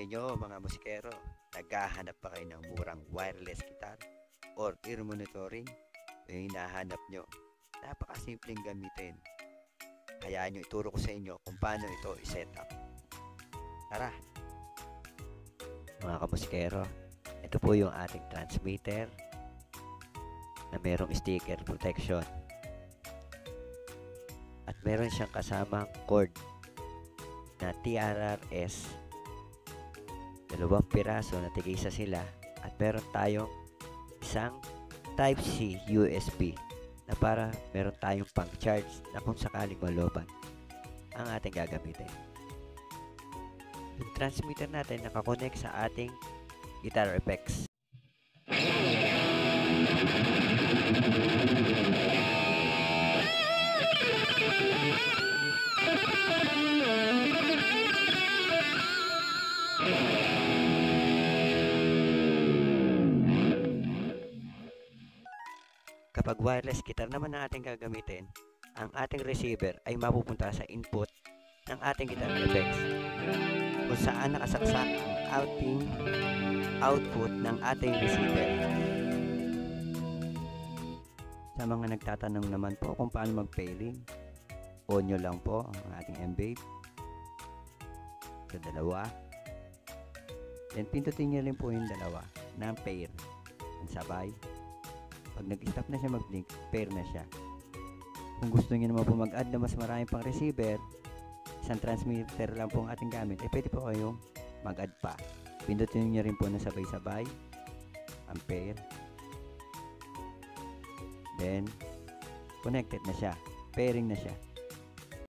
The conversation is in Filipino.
inyo mga musikero, naghahanap pa kayo ng murang wireless guitar or ear monitoring? Yung hinahanap nyo, napakasimpleng gamitin. Hayaan nyo ituro ko sa inyo kung paano ito i-set up. Tara! Mga kamusikero, ito po yung ating transmitter na merong sticker protection. At meron siyang kasamang cord na TRRS, 2 piraso na tig-isa sila, at meron tayong isang Type-C USB na para meron tayong pang-charge na kung sakaling malobat ang ating gagamitin. Yung transmitter natin nakakonect sa ating guitar effects. Kapag wireless guitar naman ang ating gagamitin, ang ating receiver ay mapupunta sa input ng ating guitar effects, kung saan nakasaksak ang ating output ng ating receiver. Sa mga nagtatanong naman po kung paano mag-pairing, on nyo lang po ang ating M-Babe sa dalawa. Then pindutin nyo rin po yung dalawa na pair. Ang sabay. Pag nag-stop na siya mag-blink, pair na siya. Kung gusto nyo naman po mag-add na mas marami pang receiver, isang transmitter lang po ang ating gamit, eh pwede po kayong mag-add pa. Pindutin nyo rin po na sabay-sabay ang pair. Then, connected na siya. Pairing na siya.